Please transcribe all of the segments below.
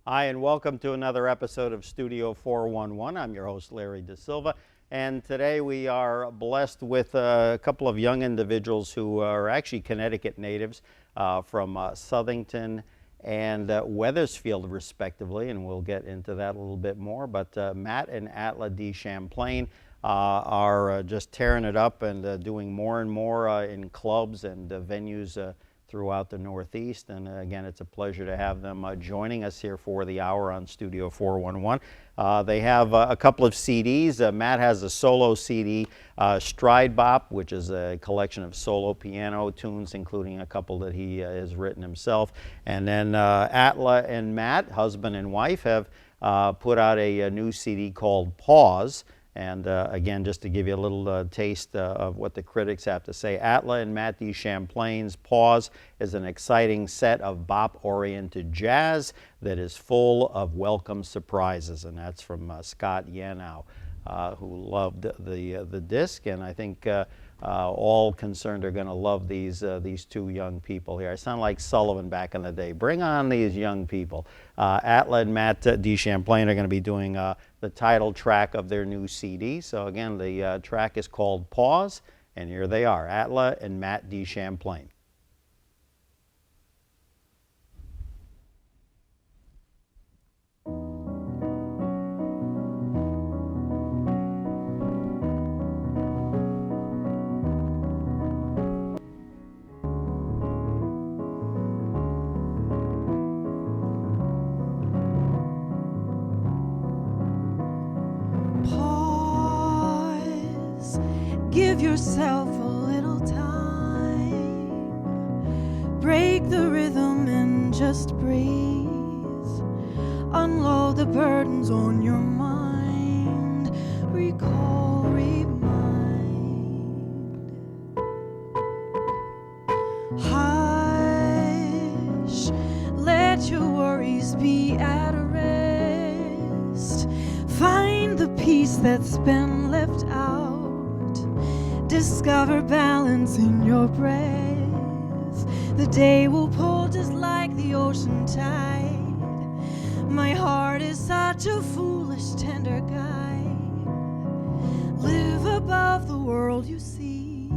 Hi, and welcome to another episode of Studio 411. I'm your host, Larry Dasilva, and today we are blessed with a couple of young individuals who are actually Connecticut natives from Southington and Wethersfield, respectively, and we'll get into that a little bit more. But Matt and Atla DeChamplain are just tearing it up and doing more and more in clubs and venues throughout the Northeast, and again, it's a pleasure to have them joining us here for the hour on Studio 411. They have a couple of CDs. Matt has a solo CD, Stride-Bop, which is a collection of solo piano tunes, including a couple that he has written himself. And then Atla and Matt, husband and wife, have put out a new CD called Pause. And again, just to give you a little taste of what the critics have to say, Atla and Matt DeChamplain's Pause is an exciting set of bop-oriented jazz that is full of welcome surprises. And that's from Scott Yanow, who loved the disc, and I think all concerned are going to love these two young people here. I sound like Sullivan back in the day. Bring on these young people. Atla and Matt DeChamplain are going to be doing the title track of their new CD. So again, the track is called Pause, and here they are, Atla and Matt DeChamplain. Give yourself a little time. Break the rhythm and just breathe. Unload the burdens on your mind. Recall, remind. Hush, let your worries be at rest. Find the peace that's been left out. Discover balance in your breath. The day will pull just like the ocean tide. My heart is such a foolish, tender guide. Live above the world you see.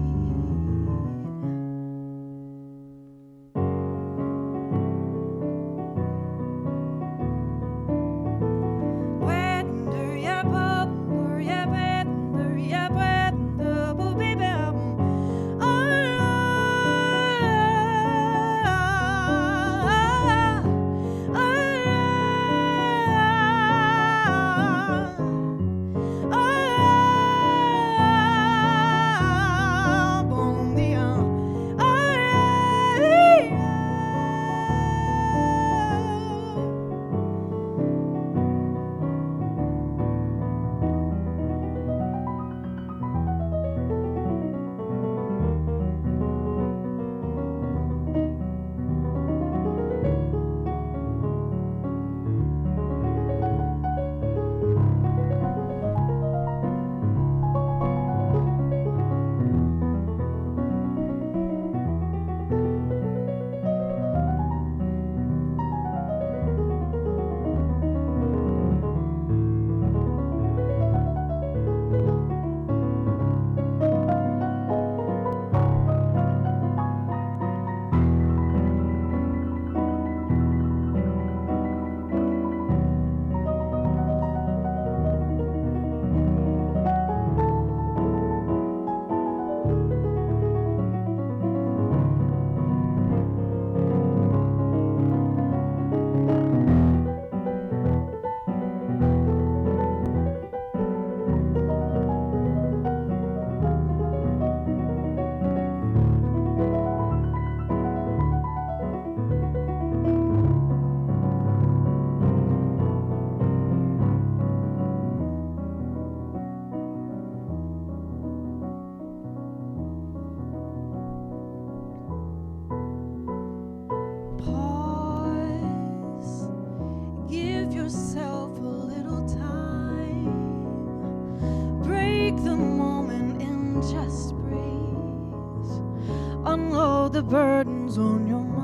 unload the burdens on your mind.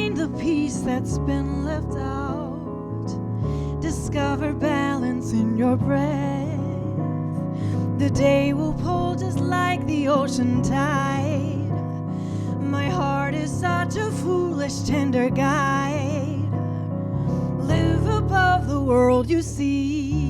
find the piece that's been left out. Discover balance in your breath. The day will pull just like the ocean tide. My heart is such a foolish, tender guide. Live above the world you see.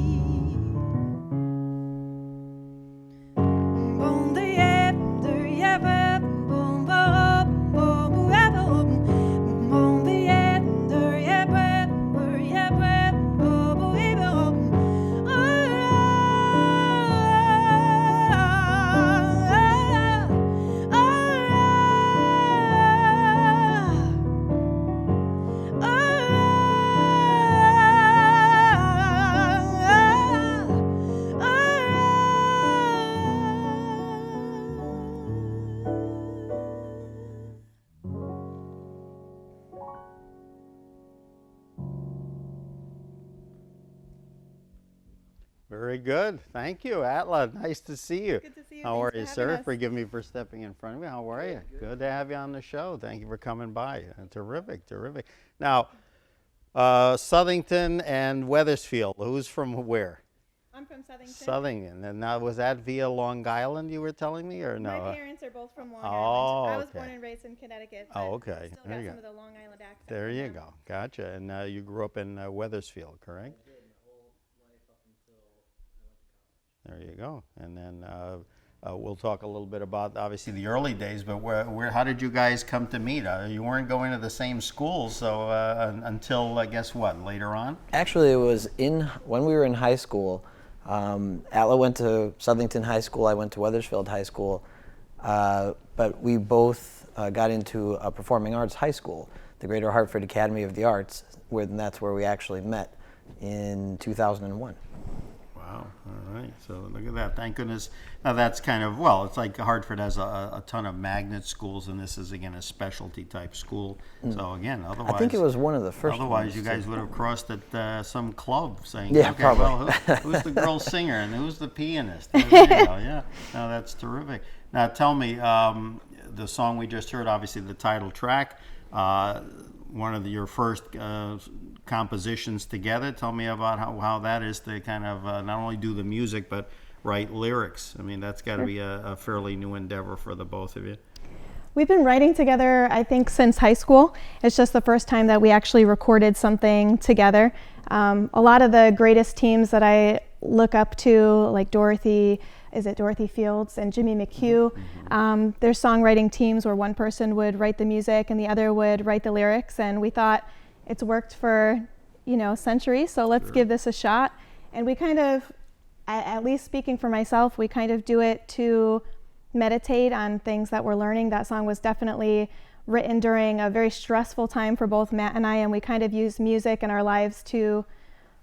Very good. Thank you, Atla. Nice to see you. Good to see you. How are you, Thanks for having sir? us. Forgive me for stepping in front of you. How are you? Good to have you on the show. Thank you for coming by. Terrific, terrific. Now, Southington and Wethersfield. Who's from where? I'm from Southington. Southington. And now, was that via Long Island you were telling me, or no? My parents are both from Long Oh, Island. I was okay. born and raised in Connecticut. Oh, but okay. Still There got you some go. of the Long Island accent. There in you there. go. Gotcha. And you grew up in Wethersfield, correct? There you go. And then we'll talk a little bit about, obviously, the early days, but how did you guys come to meet? You weren't going to the same school, so until, I guess, what, later on? Actually, it was when we were in high school. Atla went to Southington High School, I went to Wethersfield High School, but we both got into a performing arts high school, the Greater Hartford Academy of the Arts, and that's where we actually met in 2001. Wow, all right, so look at that, thank goodness. Now that's kind of, well, it's like Hartford has a ton of magnet schools, and this is, again, a specialty type school. So again, otherwise... I think it was one of the first Otherwise, ones you guys would have crossed at some club saying, Yeah, okay, probably. well, who's the girl singer and who's the pianist? There you go, yeah, no, that's terrific. Now tell me, the song we just heard, obviously the title track, one of your first compositions together. Tell me about how that is to kind of not only do the music, but write lyrics. I mean, that's got to be a fairly new endeavor for the both of you. We've been writing together, I think, since high school. It's just the first time that we actually recorded something together. A lot of the greatest teams that I look up to, like Dorothy Fields and Jimmy McHugh, their songwriting teams where one person would write the music and the other would write the lyrics, and we thought it's worked for, centuries, so let's give this a shot. And we kind of, at least speaking for myself, we kind of do it to meditate on things that we're learning. That song was definitely written during a very stressful time for both Matt and I, and we kind of use music in our lives to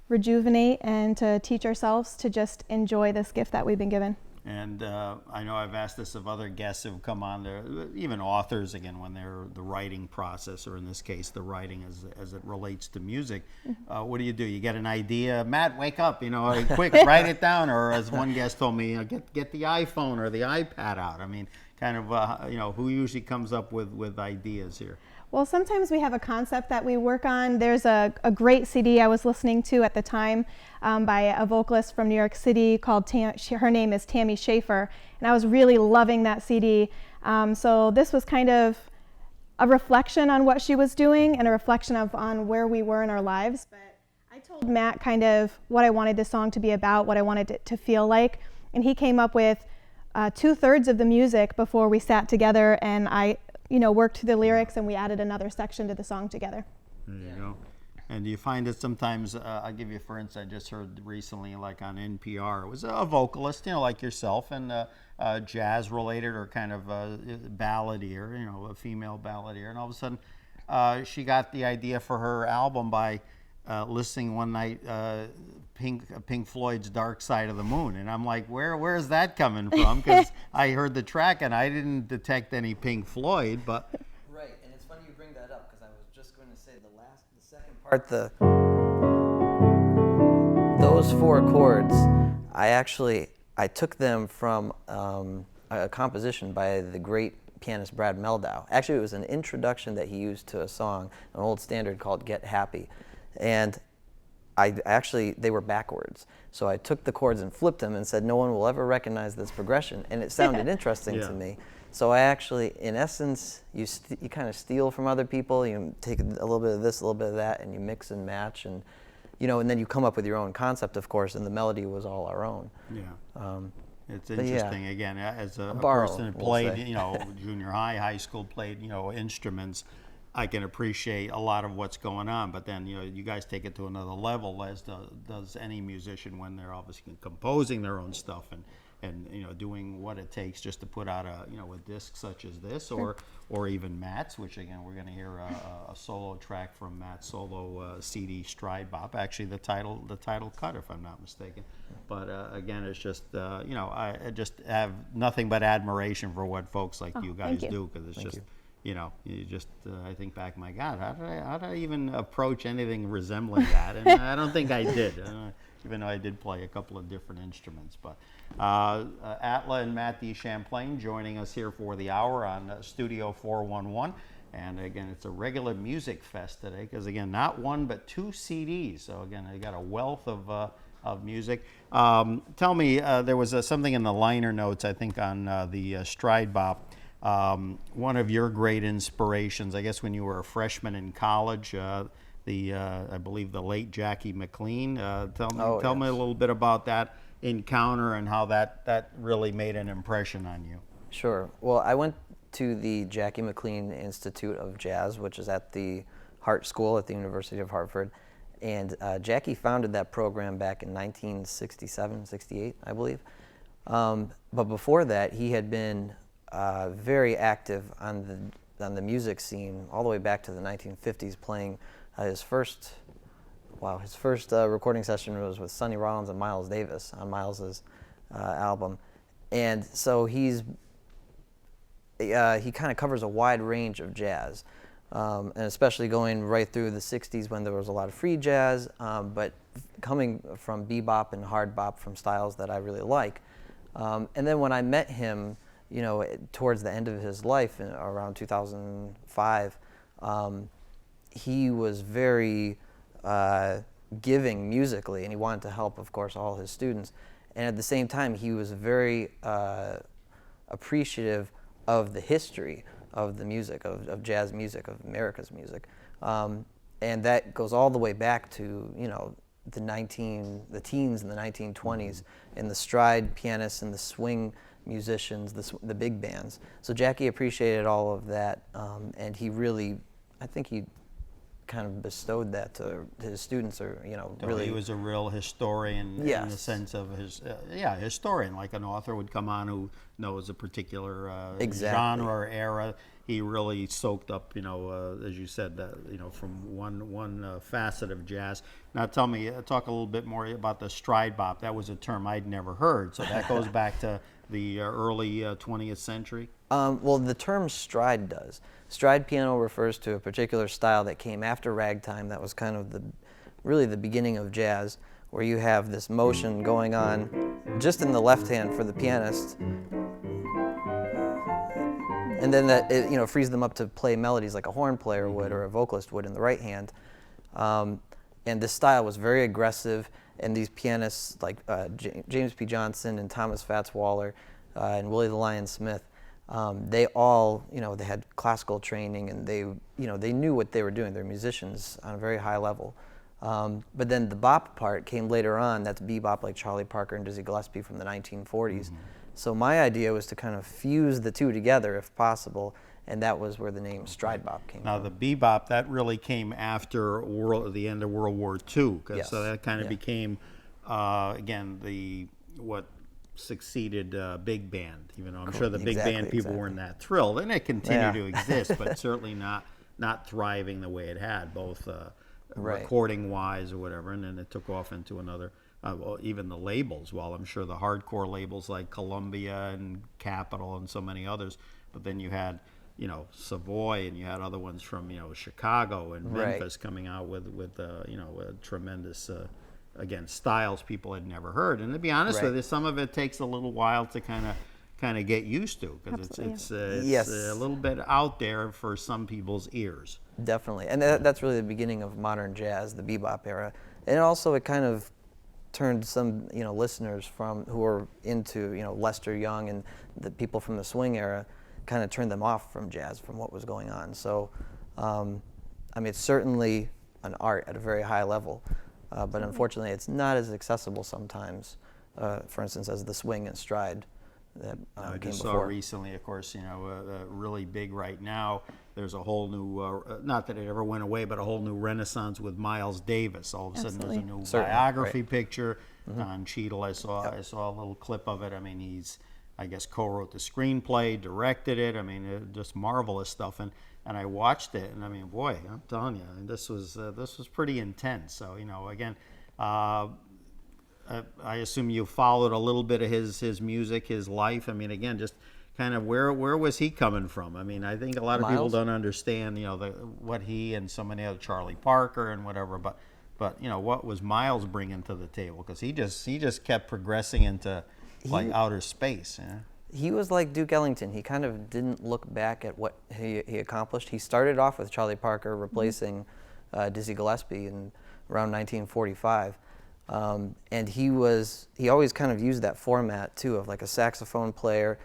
rejuvenate and to teach ourselves to just enjoy this gift that we've been given. And I know I've asked this of other guests who've come on there, even authors, again, when they're the writing process, or in this case, the writing as it relates to music. What do? You get an idea, Matt, wake up, quick, write it down. Or as one guest told me, get the iPhone or the iPad out. I mean, kind of, who usually comes up with ideas here? Well, sometimes we have a concept that we work on. There's a great CD I was listening to at the time by a vocalist from New York City called, her name is Tammy Schaefer, and I was really loving that CD. So this was kind of a reflection on what she was doing and a reflection on where we were in our lives. But I told Matt kind of what I wanted this song to be about, what I wanted it to feel like, and he came up with 2/3 of the music before we sat together, and I worked through the lyrics, and we added another section to the song together. There you go. And do you find that sometimes, I'll give you, for instance, I just heard recently, like on NPR, it was a vocalist, like yourself, and jazz related or kind of balladeer, a female balladeer, and all of a sudden she got the idea for her album by listening one night Pink Floyd's Dark Side of the Moon, and I'm like, where is that coming from? Because I heard the track and I didn't detect any Pink Floyd, but Right, and it's funny you bring that up because I was just going to say the second part, those 4 chords, I took them from a composition by the great pianist Brad Meldau. Actually, it was an introduction that he used to a song, an old standard called Get Happy. And they were backwards. So I took the chords and flipped them and said, no one will ever recognize this progression. And it sounded interesting to me. So I actually, in essence, you kind of steal from other people. You take a little bit of this, a little bit of that, and you mix and match. And, and then you come up with your own concept, of course, and the melody was all our own. Yeah. It's interesting, again, as a borrow, person that played, junior high, high school, played, instruments, I can appreciate a lot of what's going on, but then you guys take it to another level, as does any musician when they're obviously composing their own stuff and doing what it takes just to put out a disc such as this, or even Matt's, which again we're going to hear a solo track from Matt's solo CD Stride-Bop, actually the title cut, if I'm not mistaken. But again, it's just I just have nothing but admiration for what folks like you guys do, because it's just. I think back, my God, how did I even approach anything resembling that? And I don't think I did, even though I did play a couple of different instruments. But Atla and Matt DeChamplain joining us here for the hour on Studio 411. And again, it's a regular music fest today, because again, not one but 2 CDs. So again, I got a wealth of music. Tell me, there was something in the liner notes, I think, on the Stride-Bop. One of your great inspirations, I guess, when you were a freshman in college, I believe the late Jackie McLean. Tell me a little bit about that encounter and how that really made an impression on you. Sure. Well, I went to the Jackie McLean Institute of Jazz, which is at the Hart School at the University of Hartford. And Jackie founded that program back in 1967, 68, I believe. But before that, he had been very active on the music scene all the way back to the 1950s, playing his first recording session was with Sonny Rollins and Miles Davis on Miles's album. And so he kind of covers a wide range of jazz, and especially going right through the 60s when there was a lot of free jazz, but coming from bebop and hard bop, from styles that I really like. And then when I met him, towards the end of his life, around 2005, he was very giving musically, and he wanted to help, of course, all his students. And at the same time, he was very appreciative of the history of the music, of jazz music, of America's music. And that goes all the way back to, the teens in the 1920s, and the stride pianists and the swing musicians, the big bands. So Jackie appreciated all of that, and I think he kind of bestowed that to his students, or really. He was a real historian in the sense of historian, like an author would come on who knows a particular genre or era. He really soaked up, as you said, from one facet of jazz. Now, talk a little bit more about the Stride-Bop. That was a term I'd never heard, so that goes back to the early 20th century? Well, the term stride does. Stride piano refers to a particular style that came after ragtime. That was kind of really the beginning of jazz, where you have this motion going on just in the left hand for the pianist, and then that frees them up to play melodies like a horn player would or a vocalist would in the right hand. And this style was very aggressive. And these pianists like James P. Johnson and Thomas Fats Waller and Willie the Lion Smith, they all, they had classical training, and they knew what they were doing. They're musicians on a very high level. But then the bop part came later on. That's bebop, like Charlie Parker and Dizzy Gillespie from the 1940s. Mm-hmm. So my idea was to kind of fuse the two together if possible, and that was where the name Stride-Bop came from. Now, the bebop, that really came after the end of World War II, so that kind of became, again, what succeeded big band. I'm sure the big band people weren't that thrilled, and it continued to exist, but certainly not thriving the way it had, both recording-wise or whatever, and then it took off into another. Even the labels, while I'm sure the hardcore labels like Columbia and Capitol and so many others, but then you had Savoy, and you had other ones from Chicago and Memphis coming out with tremendous again styles people had never heard. And to be honest with you, some of it takes a little while to kind of kind of get used to, because Absolutely, it's Yes. a little bit out there for some people's ears. Definitely, and that's really the beginning of modern jazz, the bebop era, and also it kind of turned some listeners who were into Lester Young and the people from the swing era, kind of turned them off from jazz, from what was going on. So, I mean, it's certainly an art at a very high level, but unfortunately, it's not as accessible sometimes. For instance, as the swing and stride that I came just saw before. recently, of course, really big right now. There's a whole new, not that it ever went away, but a whole new renaissance with Miles Davis. All of a sudden, there's a Absolutely. new Certainly, biography right. picture on Cheadle. I saw a little clip of it. I mean, he's, I guess, co-wrote the screenplay, directed it. I mean, just marvelous stuff. And I watched it, and I mean, boy, I'm telling you, I mean, this was pretty intense. So again. I assume you followed a little bit of his music, his life. I mean, again, just kind of where was he coming from? I mean, I think a lot of people Miles? don't understand, what he and so many other, Charlie Parker and whatever, but what was Miles bringing to the table? Because he just kept progressing into like outer space. He was like Duke Ellington. He kind of didn't look back at what he accomplished. He started off with Charlie Parker replacing Dizzy Gillespie in around 1945. And he always kind of used that format too, of like a saxophone player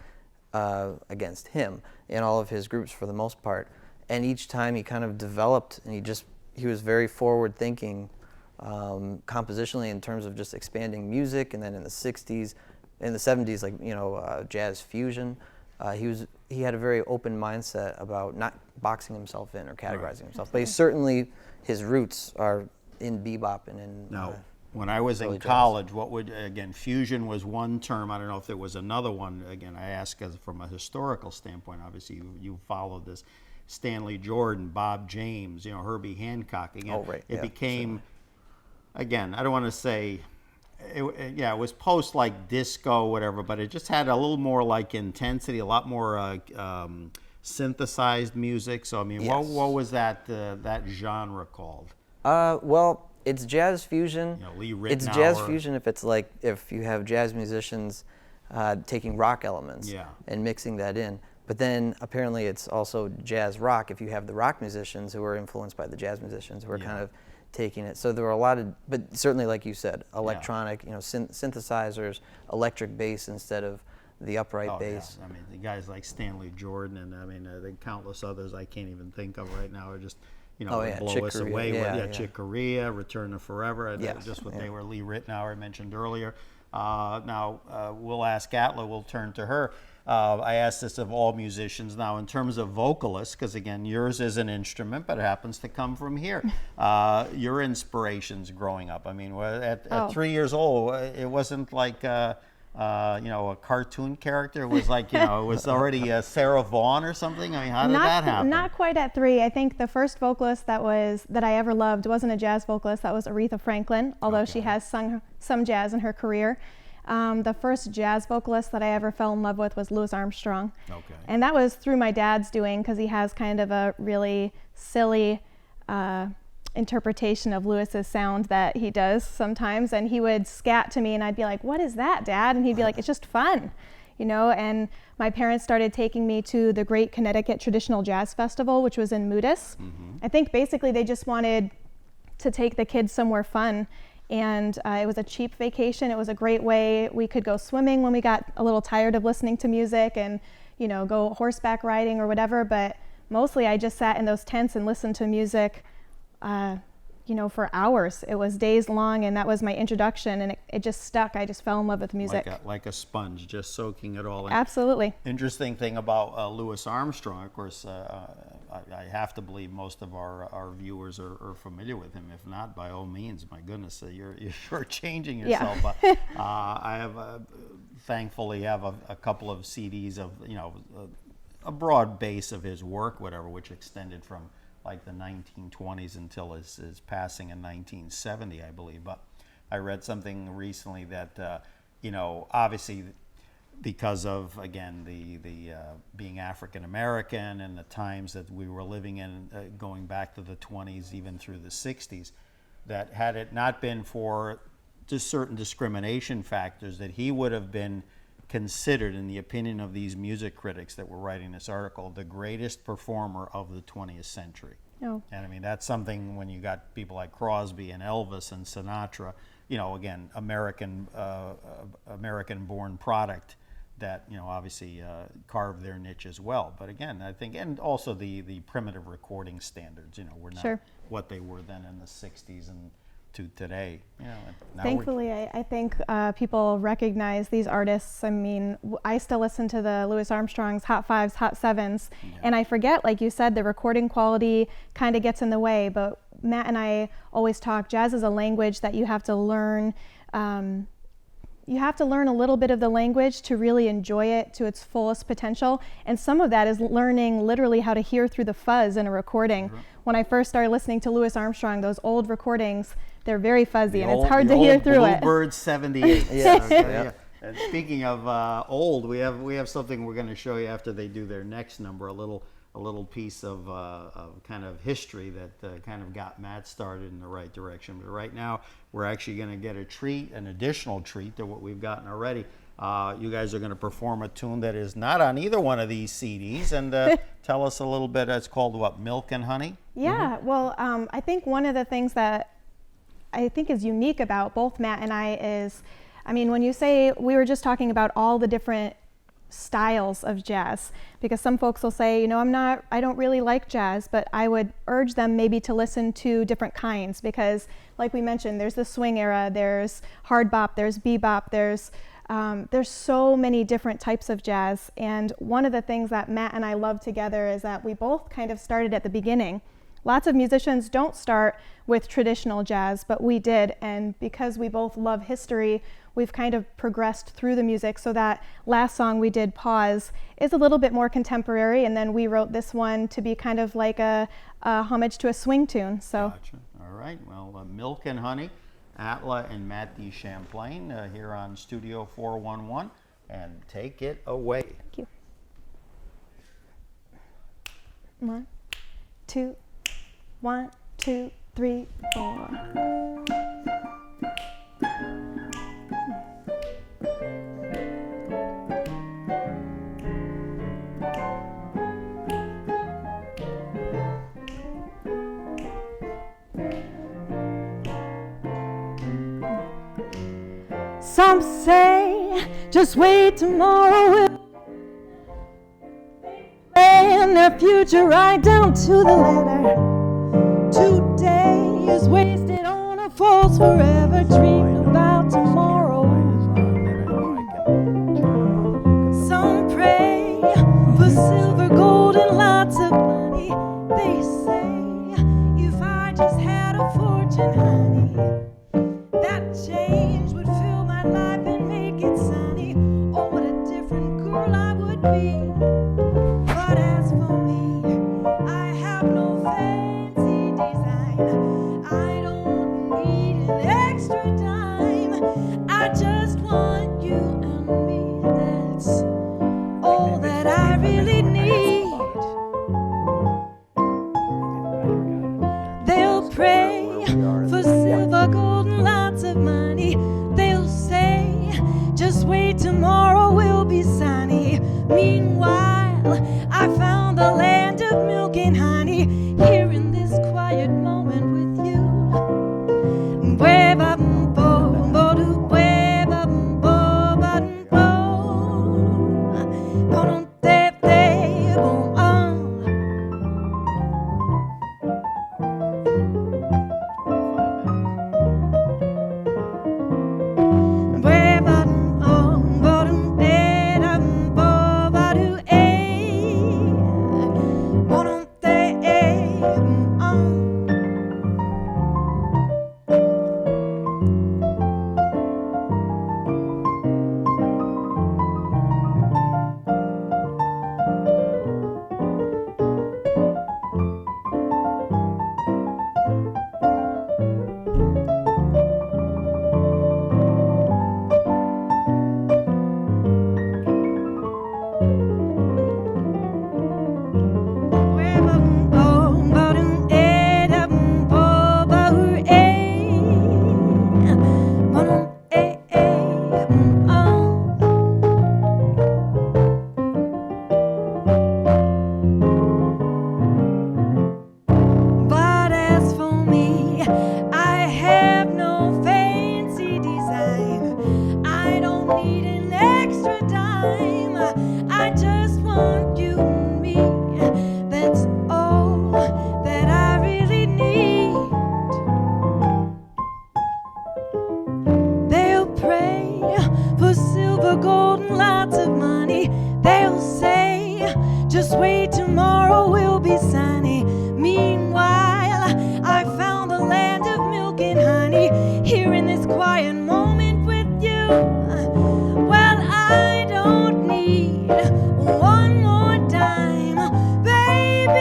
against him in all of his groups for the most part. And each time he kind of developed, and he was very forward thinking compositionally in terms of just expanding music. And then in the 60s, in the 70s, like jazz fusion. He had a very open mindset about not boxing himself in or categorizing himself. But his roots are in bebop and in. Now, when I was in college, fusion was one term. I don't know if there was another one. Again, I ask from a historical standpoint. Obviously, you followed this. Stanley Jordan, Bob James, Herbie Hancock. Again, Oh, right. It became, again, I don't want to say, it was post like disco, whatever, but it just had a little more like intensity, a lot more synthesized music. So, I mean, Yes. what was that genre called? Well, it's jazz fusion. Lee It's jazz Ritenour. fusion if you have jazz musicians taking rock elements and mixing that in. But then apparently it's also jazz rock if you have the rock musicians who are influenced by the jazz musicians who are kind of taking it. So there were a lot of, but certainly like you said, electronic, synthesizers, electric bass instead of the upright bass. Yeah. I mean, the guys like Stanley Jordan and I mean, the countless others I can't even think of right now are just, blow Chick us Corea. away. Chick Corea, Return to Forever, Yes. just what they were. Lee Ritenour I mentioned earlier. Now, we'll ask Atla, we'll turn to her. I asked this of all musicians. Now, in terms of vocalists, because again, yours is an instrument, but it happens to come from here. Your inspirations growing up. I mean, at 3 years old, it wasn't like a cartoon character. It was like, it was already Sarah Vaughan or something. I mean, how did that happen? Not quite at 3. I think the first vocalist that I ever loved wasn't a jazz vocalist. That was Aretha Franklin, although she has sung some jazz in her career. The first jazz vocalist that I ever fell in love with was Louis Armstrong. Okay. And that was through my dad's doing, because he has kind of a really silly interpretation of Louis's sound that he does sometimes. And he would scat to me and I'd be like, "What is that, Dad?" And he'd be like, "It's just fun." And my parents started taking me to the Great Connecticut Traditional Jazz Festival, which was in Moodus. I think basically they just wanted to take the kids somewhere fun. And it was a cheap vacation. It was a great way. We could go swimming when we got a little tired of listening to music and, go horseback riding or whatever. But mostly I just sat in those tents and listened to music, for hours. It was days long, and that was my introduction, and it just stuck. I just fell in love with music. Like a sponge, just soaking it all in. Absolutely. Interesting thing about Louis Armstrong, of course, I have to believe most of our viewers are familiar with him. If not, by all means, my goodness, you're changing yourself. Yeah. I have, thankfully, have a couple of CDs of, a broad base of his work, whatever, which extended from like the 1920s until his passing in 1970, I believe. But I read something recently that, obviously, because of, again, the being African American and the times that we were living in, going back to the 20s, even through the 60s, that had it not been for just certain discrimination factors, that he would have been considered, in the opinion of these music critics that were writing this article, the greatest performer of the 20th century. Oh. And I mean, that's something when you got people like Crosby and Elvis and Sinatra, you know, again, American-born product that, you know, obviously carved their niche as well. But again, I think, and also the primitive recording standards, you know, were not what they were then in the 60s and to today. You know, and now thankfully, I think people recognize these artists. I mean, I still listen to the Louis Armstrong's Hot Fives, Hot Sevens, and I forget, like you said, the recording quality kind of gets in the way, but Matt and I always talk, jazz is a language that you have to learn. You have to learn a little bit of the language to really enjoy it to its fullest potential. And some of that is learning literally how to hear through the fuzz in a recording. Mm-hmm. When I first started listening to Louis Armstrong, those old recordings, they're very fuzzy and it's hard to hear through it. Bluebird 78. Yeah. And speaking of old, we have something we're going to show you after they do their next number, a little piece of kind of history that kind of got Matt started in the right direction. But right now, we're actually going to get a treat, an additional treat to what we've gotten already. You guys are going to perform a tune that is not on either one of these CDs, and tell us a little bit. It's called what? Milk and Honey? Yeah. Mm-hmm. Well, I think one of the things that I think is unique about both Matt and I is, I mean, when you say, we were just talking about all the different styles of jazz, because some folks will say, you know, I don't really like jazz, but I would urge them maybe to listen to different kinds, because like we mentioned, there's the swing era, there's hard bop, there's bebop, there's so many different types of jazz. And one of the things that Matt and I love together is that we both kind of started at the beginning. Lots of musicians don't start with traditional jazz, but we did, and because we both love history, we've kind of progressed through the music. So that last song we did, Pause, is a little bit more contemporary, and then we wrote this one to be kind of like a homage to a swing tune. So. Gotcha. All right, well, Milk and Honey, Atla and Matt DeChamplain here on Studio 411, and take it away. Thank you. 1, 2, 1, 2, 3, 4. Some say, just wait, tomorrow will plan their future right down to the letter. Today is wasted on a false forever dream about tomorrow. Some pray for silver, gold, and lots of money. They say, if I just had a fortune, honey, that change would fill my life and make it sunny. Oh, what a different girl I would be. But as for me, I have no fancy design. I don't need an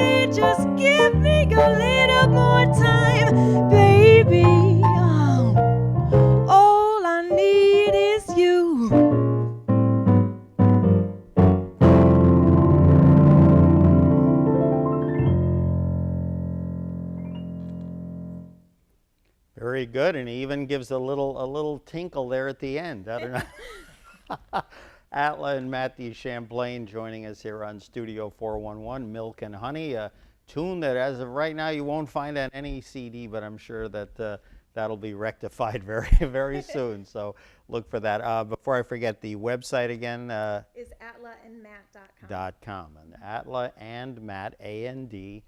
baby, just give me a little more time, baby. Oh, all I need is you. Very good, and he even gives a little tinkle there at the end. I don't know. Atla and Matt DeChamplain joining us here on Studio 411, Milk and Honey, a tune that as of right now you won't find on any CD, but I'm sure that that'll be rectified very soon. So look for that. Before I forget, the website again Is atlaandmatt.com. and Atla and Matt, A-N-D,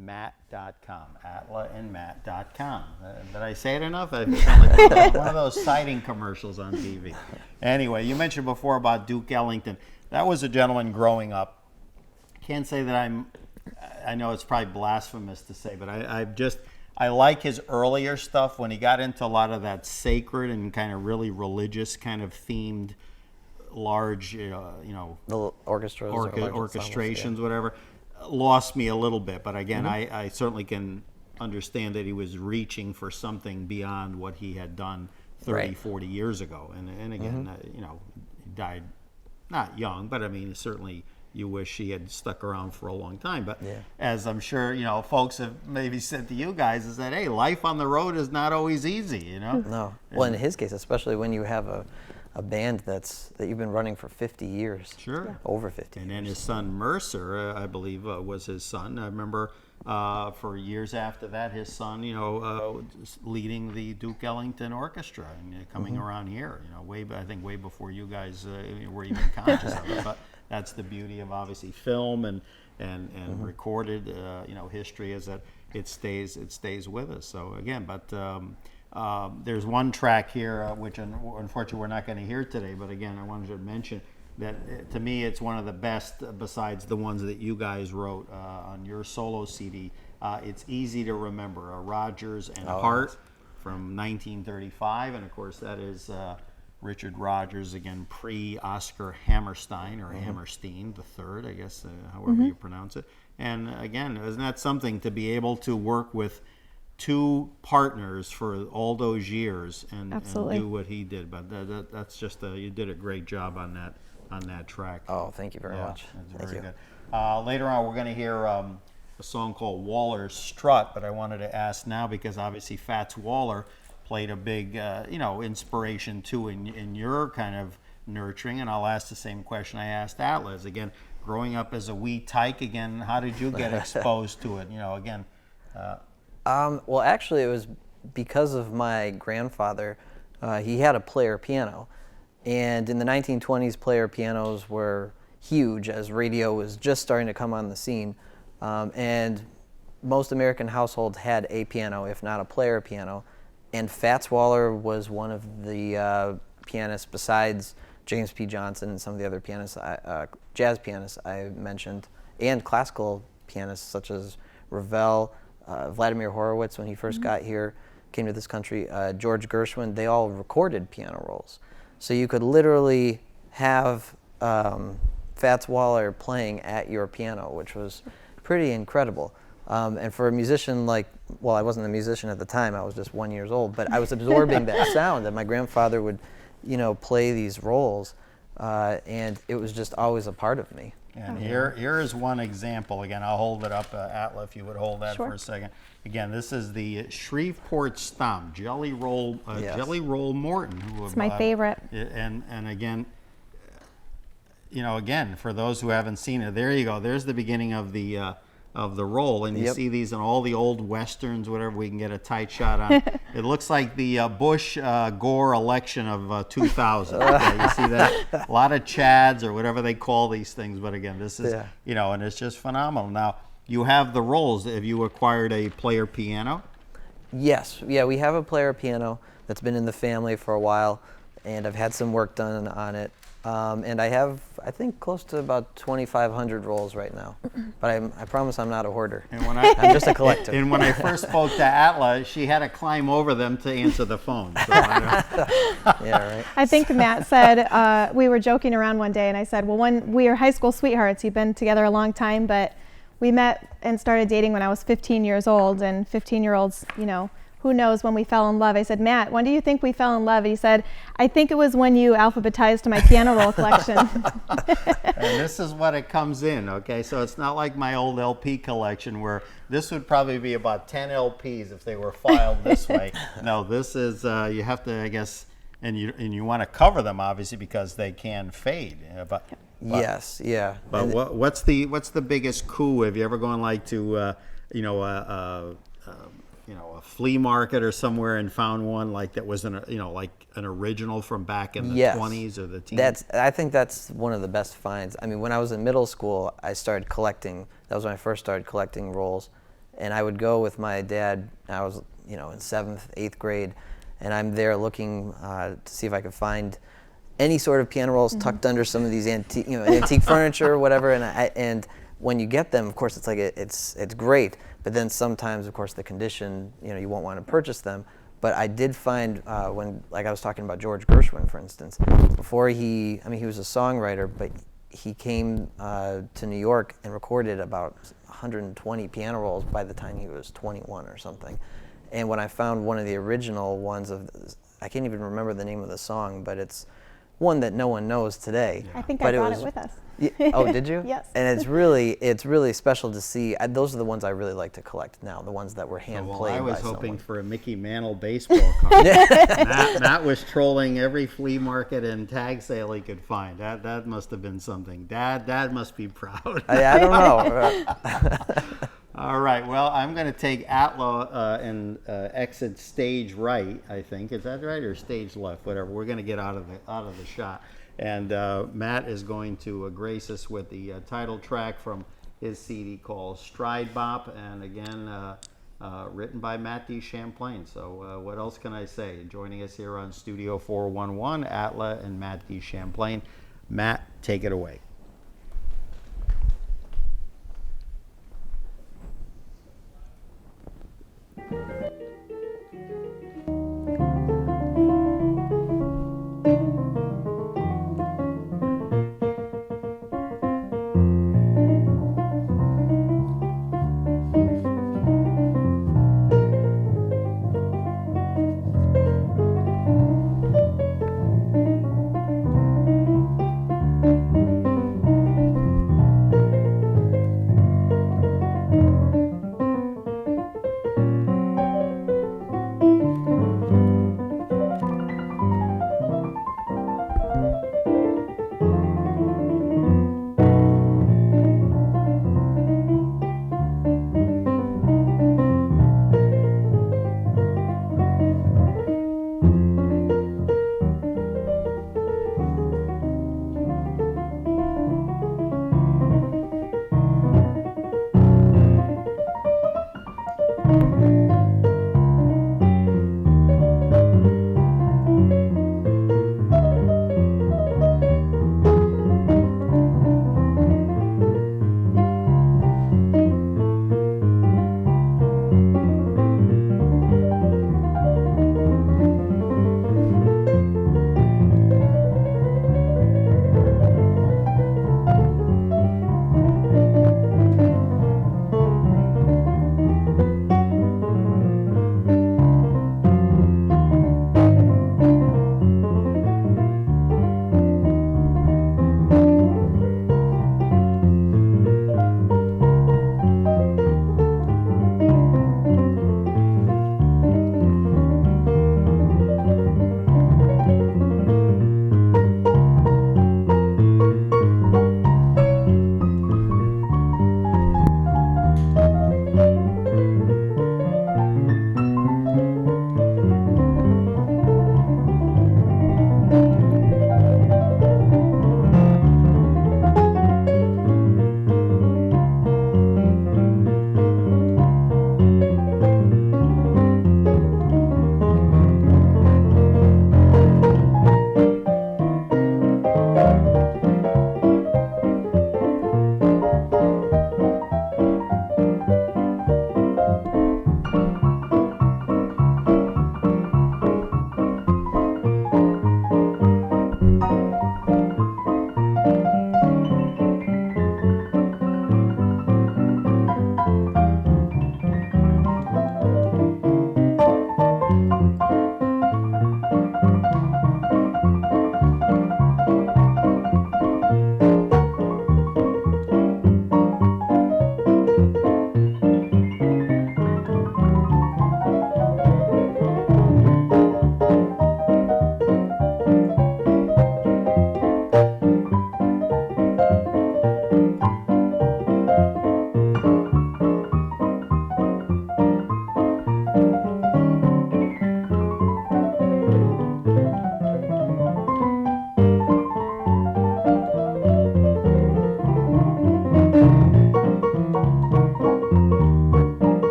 Matt.com, atlaandmatt.com. Did I say it enough? I sound like one of those sighting commercials on TV. Anyway, you mentioned before about Duke Ellington. That was a gentleman growing up. Can't say that I know it's probably blasphemous to say, but I like his earlier stuff when he got into a lot of that sacred and kind of really religious kind of themed large, The orchestras, orchestrations, whatever. Lost me a little bit, but again, I certainly can understand that he was reaching for something beyond what he had done 30, 40 years ago. And again, he died not young, but I mean, certainly you wish he had stuck around for a long time. But as I'm sure, folks have maybe said to you guys, is that, hey, life on the road is not always easy, No. Well, in his case, especially when you have a band that you've been running for 50 years. Sure. Over 50 And years. then his son Mercer, I believe, was his son. I remember for years after that, his son, leading the Duke Ellington Orchestra and coming around here, I think way before you guys were even conscious of it. But that's the beauty of obviously film and recorded, history, is that it stays with us. So again, but there's one track here which unfortunately we're not going to hear today, but again, I wanted to mention that to me it's one of the best besides the ones that you guys wrote on your solo CD. It's Easy to Remember, a Rodgers and Hart from 1935, and of course that is Richard Rodgers, again pre-Oscar Hammerstein or Hammerstein the third, I guess, however you pronounce it. And again, isn't that something to be able to work with two partners for all those years and do what he did? But that's just you did a great job on that track. Oh, thank you very much. That's very good. Later on, we're going to hear a song called Waller's Strut, but I wanted to ask now because obviously Fats Waller played a big, inspiration too in your kind of nurturing, and I'll ask the same question I asked Atlas. Again, growing up as a wee tyke, again, how did you get exposed to it? Well, actually, it was because of my grandfather. He had a player piano, and in the 1920s, player pianos were huge as radio was just starting to come on the scene, and most American households had a piano, if not a player piano. And Fats Waller was one of the pianists, besides James P. Johnson and some of the other pianists, jazz pianists I mentioned, and classical pianists such as Ravel, Vladimir Horowitz when he first got here, came to this country, George Gershwin. They all recorded piano rolls. So you could literally have Fats Waller playing at your piano, which was pretty incredible. And for a musician I wasn't a musician at the time, I was just 1 year old, but I was absorbing that sound that my grandfather would, play these rolls, and it was just always a part of me. And here is one example. Again, I'll hold it up, Atla, if you would hold that for a second. Again, this is the Shreveport Stomp, Jelly Roll Morton. It's my favorite. And again, again, for those who haven't seen it, there you go. There's the beginning of the roll, and you see these in all the old westerns, whatever we can get a tight shot on. It looks like the Bush-Gore election of 2000. You see that? A lot of Chads or whatever they call these things, but again, this is, and it's just phenomenal. Now, you have the rolls. Have you acquired a player piano? Yes. Yeah, we have a player piano that's been in the family for a while, and I've had some work done on it. And I have, I think, close to about 2,500 rolls right now. But I promise I'm not a hoarder. And when I'm just a collector. And when I first spoke to Atla, she had to climb over them to answer the phone. So Yeah, right. I think Matt said, we were joking around one day, and I said, well, when we were high school sweethearts, you've been together a long time, but we met and started dating when I was 15 years old, and 15-year-olds, you know, who knows when we fell in love. I said, Matt, when do you think we fell in love? And he said, I think it was when you alphabetized my piano roll collection. And this is what it comes in, okay? So it's not like my old LP collection where this would probably be about 10 LPs if they were filed this way. No, this is, you have to, I guess, and you want to cover them obviously because they can fade. But Yes, yeah. But what's the biggest coup? Have you ever gone like to you know a flea market or somewhere and found one like that was like an original from back in the 20s or the teens? I think that's one of the best finds. I mean, when I was in middle school, I started collecting. That was when I first started collecting rolls, and I would go with my dad. I was in 7th, 8th grade, and I'm there looking to see if I could find any sort of piano rolls tucked under some of these antique furniture or whatever. And when you get them, of course, it's like it's great. But then sometimes, of course, the condition, you won't want to purchase them. But I did find when, like I was talking about George Gershwin, for instance, before he was a songwriter, but he came to New York and recorded about 120 piano rolls by the time he was 21 or something. And when I found one of the original ones I can't even remember the name of the song, but it's one that no one knows today. I think I brought it with us. Oh, did you? Yes. And it's really special to see. Those are the ones I really like to collect now, the ones that were hand played by someone. I was hoping for a Mickey Mantle baseball card. Matt was trolling every flea market and tag sale he could find. That must have been something. Dad must be proud. I don't know. All right. Well, I'm going to take Atla and exit stage right. I think is that right or stage left? Whatever. We're going to get out of the shot. And Matt is going to grace us with the title track from his CD called Stride-Bop, and again, written by Matt DeChamplain. So what else can I say? Joining us here on Studio 411, Atla and Matt DeChamplain. Matt, take it away.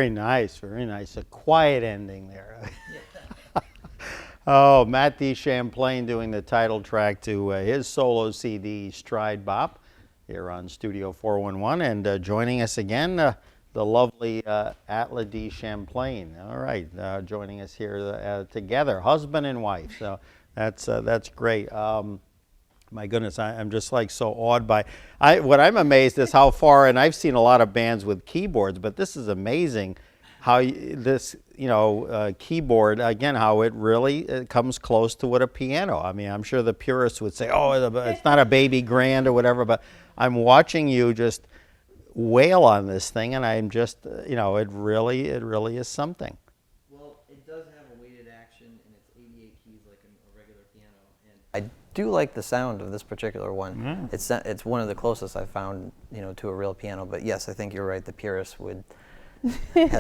Very nice, very nice. A quiet ending there. Oh, Matt DeChamplain doing the title track to his solo CD, Stride-Bop, here on Studio 411. And joining us again, the lovely Atla DeChamplain. All right, joining us here together, husband and wife. So that's great. My goodness, I'm just like so awed by. What I'm amazed is how far, and I've seen a lot of bands with keyboards, but this is amazing how this, keyboard, again, how it really comes close to what a piano. I mean, I'm sure the purists would say, oh, it's not a baby grand or whatever, but I'm watching you just wail on this thing, and I'm just, it really is something. Well, it does have a weighted action, and it's 88 keys like a regular piano. And I do like the sound of this particular one. Yeah. It's one of the closest I've found, to a real piano. But yes, I think you're right. The purists would.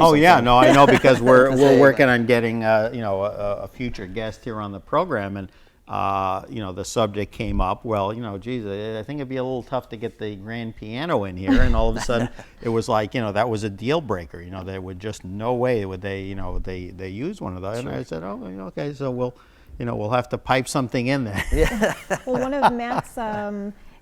Oh yeah, no, I know, because we're working on getting a future guest here on the program, and the subject came up. Well, geez, I think it'd be a little tough to get the grand piano in here, and all of a sudden it was like, that was a deal breaker. They would just, no way would they, they use one of those. Sure. And I said, oh, okay, so we'll have to pipe something in there. Yeah. Well, one of Matt's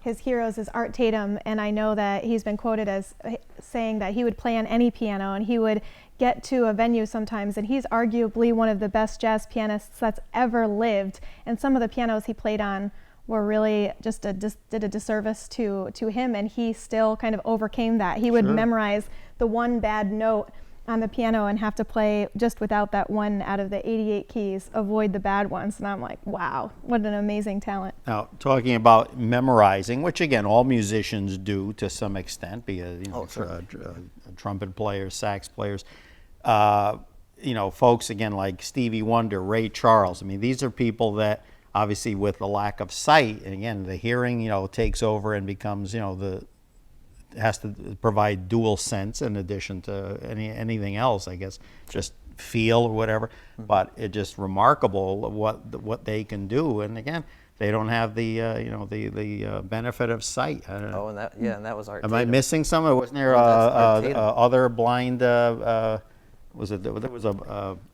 his heroes is Art Tatum, and I know that he's been quoted as saying that he would play on any piano, and he would get to a venue sometimes, and he's arguably one of the best jazz pianists that's ever lived. And some of the pianos he played on were really just did a disservice to him, and he still kind of overcame that. He would memorize the one bad note on the piano and have to play just without that one out of the 88 keys, avoid the bad ones. And I'm like, wow, what an amazing talent. Now, talking about memorizing, which again, all musicians do to some extent, be it, trumpet players, sax players, folks again like Stevie Wonder, Ray Charles. I mean, these are people that obviously with the lack of sight, and again, the hearing, takes over and becomes, has to provide dual sense in addition to anything else, I guess, just feel or whatever. But it's just remarkable what they can do. And again, they don't have the the benefit of sight. I don't know. Oh, and that was Art. Am Tatum. I missing something? Wasn't there other blind? There was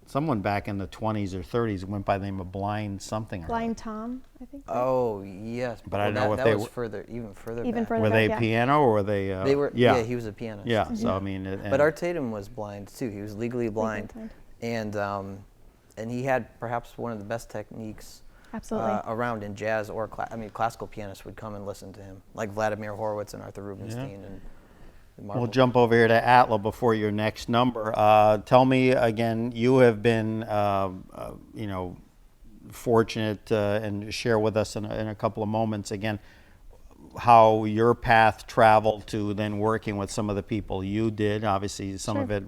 someone back in the 20s or 30s who went by the name of Blind something. Blind Tom, I think. Oh yes, but I don't know if they was even further. Even back. further. Were they back, piano or were they? They were. Yeah, he was a pianist. Yeah, so I mean. But Art Tatum was blind too. He was legally blind, and he had perhaps one of the best techniques. Absolutely. Around in jazz or classical pianists would come and listen to him, like Vladimir Horowitz and Arthur Rubinstein. And we'll jump over here to Atla before your next number. Tell me again, you have been, fortunate and share with us in a couple of moments again how your path traveled to then working with some of the people you did. Obviously, some of it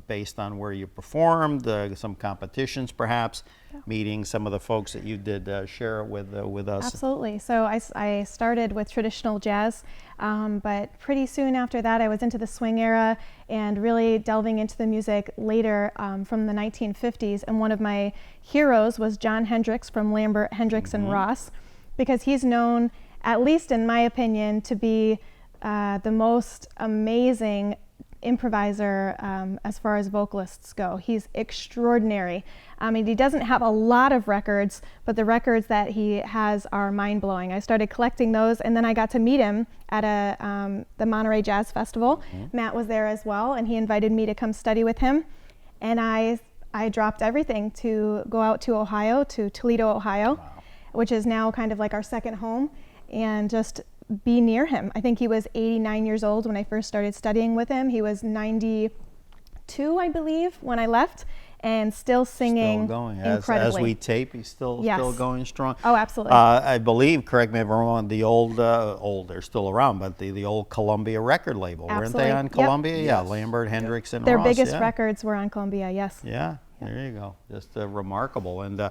based on where you performed, some competitions perhaps, meeting some of the folks that you did share with us. Absolutely. So I started with traditional jazz, but pretty soon after that I was into the swing era and really delving into the music later from the 1950s. And one of my heroes was John Hendricks from Lambert, Hendricks and Ross, because he's known, at least in my opinion, to be the most amazing improviser as far as vocalists go. He's extraordinary. I mean, he doesn't have a lot of records, but the records that he has are mind-blowing. I started collecting those, and then I got to meet him at the Monterey Jazz Festival. Matt was there as well, and he invited me to come study with him. And I dropped everything to go out to Ohio, to Toledo, Ohio, which is now kind of like our second home, and just be near him. I think he was 89 years old when I first started studying with him. He was 92, I believe, when I left, and still singing incredibly. As we tape, he's still going strong. Oh, absolutely. I believe, correct me if I'm wrong, the old, they're still around, but the old Columbia record label, weren't they on Columbia? Yep. Yeah, Lambert, Hendricks, and Their Ross. biggest records were on Columbia, yes. Yeah. There you go. Just remarkable. And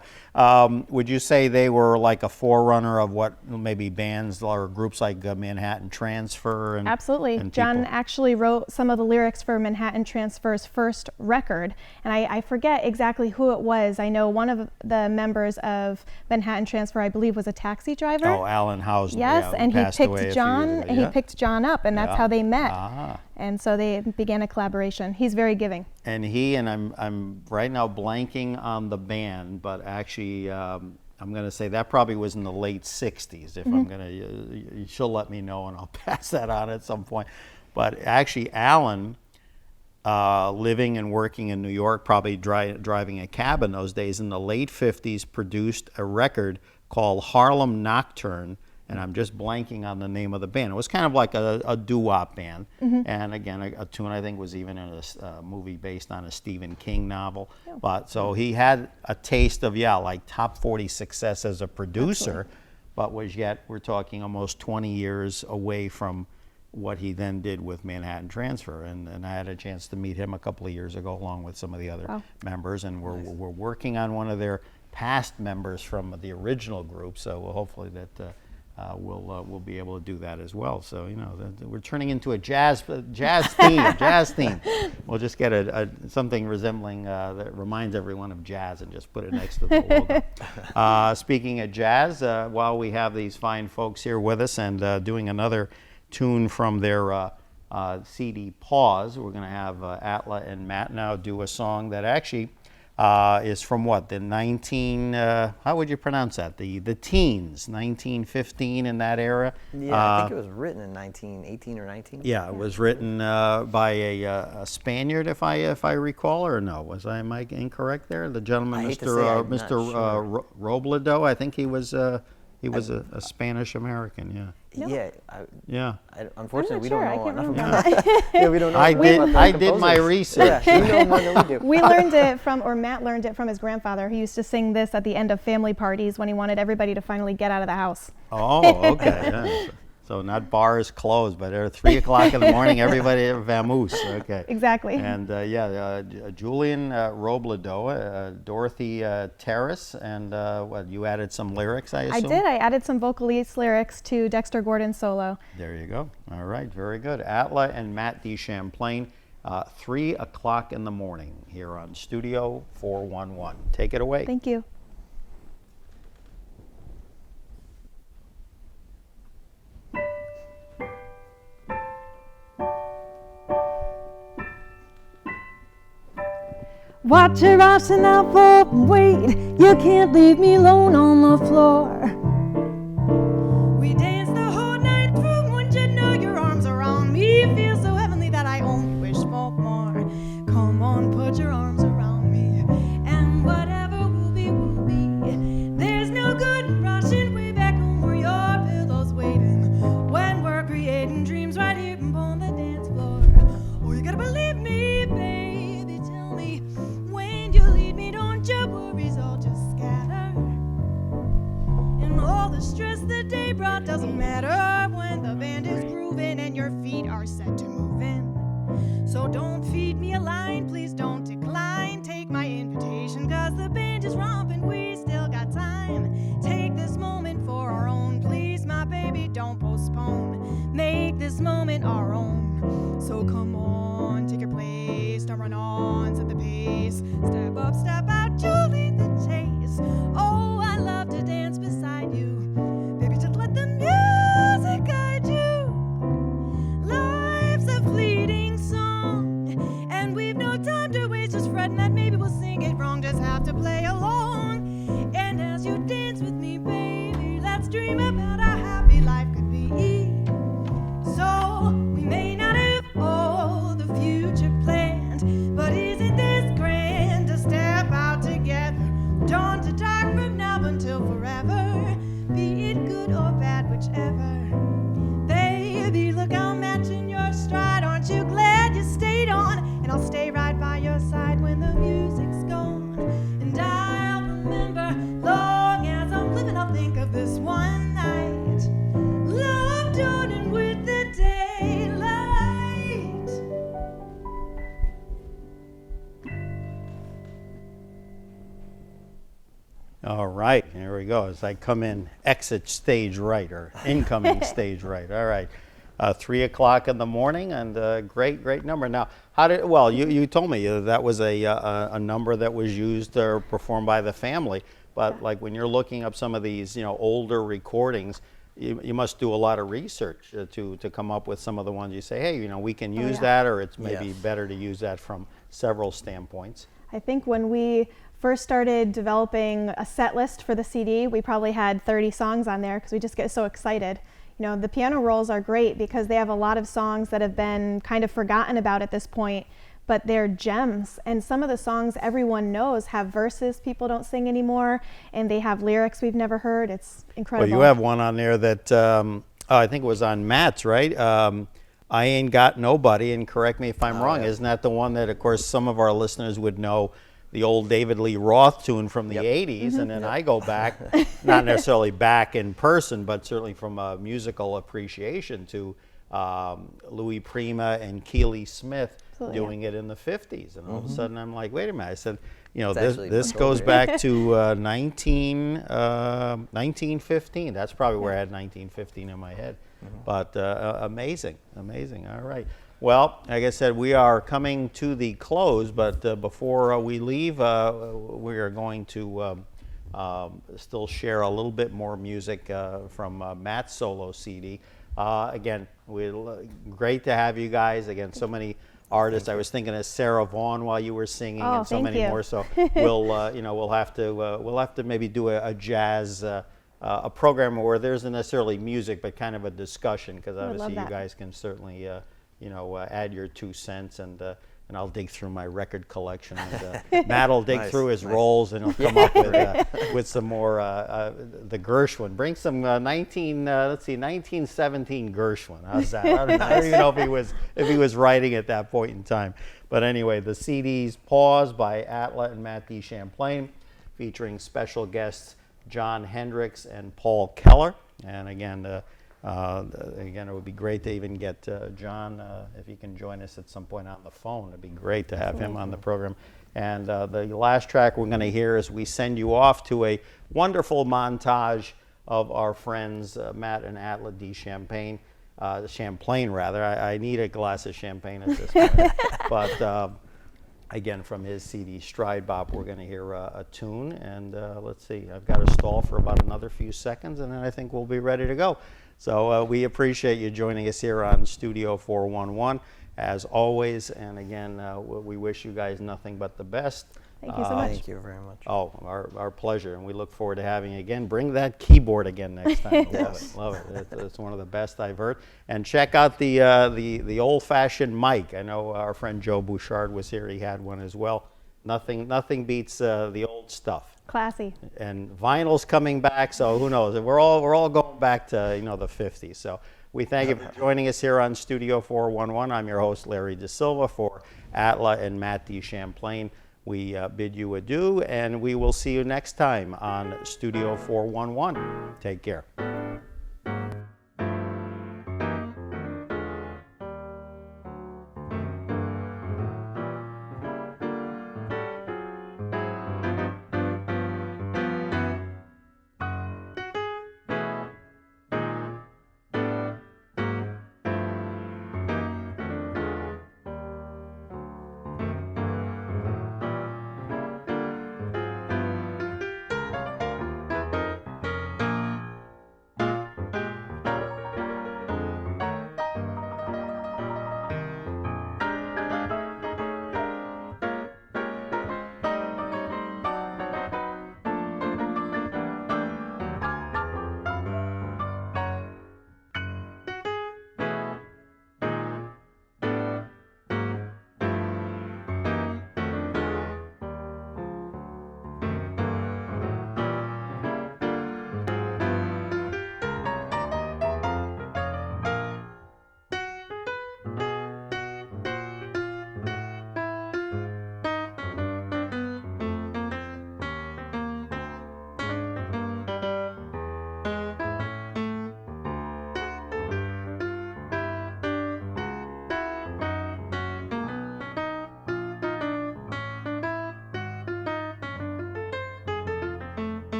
would you say they were like a forerunner of what maybe bands or groups like Manhattan Transfer? And, absolutely. And John actually wrote some of the lyrics for Manhattan Transfer's first record. And I forget exactly who it was. I know one of the members of Manhattan Transfer, I believe, was a taxi driver. Oh, Alan Housen. Yes, yeah, and he picked John. Ago, and he picked John up, and that's how they met. And so they began a collaboration. He's very giving. And I'm right now blanking on the band, but actually I'm going to say that probably was in the late 60s. If I'm going to, she'll let me know and I'll pass that on at some point. But actually Alan, living and working in New York, probably driving a cab in those days, in the late 50s, produced a record called Harlem Nocturne, and I'm just blanking on the name of the band. It was kind of like a doo-wop band, and again, a tune I think was even in a movie based on a Stephen King novel. But so he had a taste of, like top 40 success as a producer, but was yet, we're talking almost 20 years away from what he then did with Manhattan Transfer, and I had a chance to meet him a couple of years ago along with some of the other members, and we're working on one of their past members from the original group, so hopefully that we'll be able to do that as well. So we're turning into a jazz theme. We'll just get something resembling that reminds everyone of jazz and just put it next to the logo. Speaking of jazz, while we have these fine folks here with us and doing another tune from their CD Pause, we're going to have Atla and Matt now do a song that actually is from what, the how would you pronounce that? The teens, 1915, in that era. Yeah, I think it was written in 1918 or 19. Yeah, it was written by a Spanian, if I recall, or no? Am I incorrect there? The gentleman, Mr. Robledo, I think he was a Spanish American. Yeah. Yeah. Unfortunately, we don't know enough about about that. Yeah, we don't know. I did my research. Yeah, we know more than we do. We learned it Matt learned it from his grandfather. He used to sing this at the end of family parties when he wanted everybody to finally get out of the house. Oh, okay. Yeah. So not bars closed, but at 3 o'clock in the morning, everybody at vamoose. Okay. Exactly. And Julian Robledo, Dorothy Terrace, and you added some lyrics, I assume? I did. I added some Vocalist lyrics to Dexter Gordon's solo. There you go. All right, very good. Atla and Matt DeChamplain, 3 o'clock in the morning here on Studio 411. Take it away. Thank you. Watch your eyes and I'll fall and wait. You can't leave me alone on the floor. We danced the whole night through. Wouldn't you know your arms around me? Feel so heavenly that I only wish for more. Come on, put your arms around me, and whatever will be, will be. There's no good in rushing way back home where your pillow's waiting, when we're creating dreams right here upon the dance floor. Oh, you gotta believe me, baby. Tell me when you lead me, don't your worries all just scatter. And all the stress the day brought doesn't matter when the band is grooving and your feet are set to move in. So don't feed me a line, please don't decline. Take my invitation, cause the band is romping, we still got time. Take this moment for our own, please my baby, don't postpone. Make this moment our own. So come on, take your place, don't run on, set the pace. Step up, step out, you lead the chase. Oh, I love to dance beside you. Baby, just let the music guide you. Life's a fleeting song, and we've no time to waste just fretting that maybe we'll sing it wrong. Just have to play along. And as you dance with me, baby, let's dream about how happy life could be. So we may not have all the future planned, but isn't this grand to step out together? Dawn to dark from now until forever, be it good or bad, whichever. Baby, look, I'm matching your stride. Aren't you glad you stayed on? And I'll stay right by your side when the music's gone. And I'll remember, long as I'm living, I'll think of this one night. Love dawning with the daylight. All right, here we go. As I come in, exit stage right, or incoming stage right. All right, 3 o'clock in the morning, and great number. Now, you told me that was a number that was used or performed by the family, but like when you're looking up some of these, older recordings, you must do a lot of research to come up with some of the ones you say, hey, you know, we can use that, or it's maybe better to use that from several standpoints. I think when we first started developing a set list for the CD, we probably had 30 songs on there because we just get so excited. You know, the piano rolls are great because they have a lot of songs that have been kind of forgotten about at this point, but they're gems. And some of the songs everyone knows have verses people don't sing anymore, and they have lyrics we've never heard. It's incredible. Well, you have one on there that I think it was on Matt's, right? I Ain't Got Nobody, and correct me if I'm wrong, isn't that the one that, of course, some of our listeners would know, the old David Lee Roth tune from the 80s, and then I go back, not necessarily back in person, but certainly from a musical appreciation to Louis Prima and Keely Smith doing it in the 50s. And all of a sudden I'm like, wait a minute. I said, you know, this goes back to 1915. That's probably where I had 1915 in my head. But amazing, amazing. All right. Well, like I said, we are coming to the close, but before we leave, we are going to still share a little bit more music from Matt's solo CD. Again, great to have you guys. Again, so many artists. I was thinking of Sarah Vaughan while you were singing, and so many more. So we'll, you know, we'll have to maybe do a jazz a program where there isn't necessarily music, but kind of a discussion, because obviously you guys can certainly, you know, add your 2 cents, and I'll dig through my record collection. And, Matt will dig through his rolls, and he'll come up with some more the Gershwin. Bring some 1917 Gershwin. How's that? I don't even know if he was writing at that point in time. But anyway, the CD's Pause by Atla and Matt DeChamplain, featuring special guests John Hendricks and Paul Keller. And again, again, it would be great to even get John, if he can join us at some point on the phone. It'd be great to have him on the program. And the last track we're going to hear is we send you off to a wonderful montage of our friends Matt and Atla DeChamplain. Champlain, rather. I need a glass of champagne at this point. But again, from his CD Stride-Bop, we're going to hear a tune. And let's see, I've got to stall for about another few seconds, and then I think we'll be ready to go. So we appreciate you joining us here on Studio 411, as always. And again, we wish you guys nothing but the best. Thank you so much. Thank you very much. Oh, our pleasure. And we look forward to having you again. Bring that keyboard again next time. Love it. It's one of the best I've heard. And check out the old-fashioned mic. I know our friend Joe Bouchard was here. He had one as well. Nothing beats the old stuff. Classy. And vinyl's coming back, so who knows? We're all going back to, you know, the 50s. So we thank you for joining us here on Studio 411. I'm your host, Larry Dasilva, for Atla and Matt DeChamplain. We bid you adieu, and we will see you next time on Studio 411. Take care.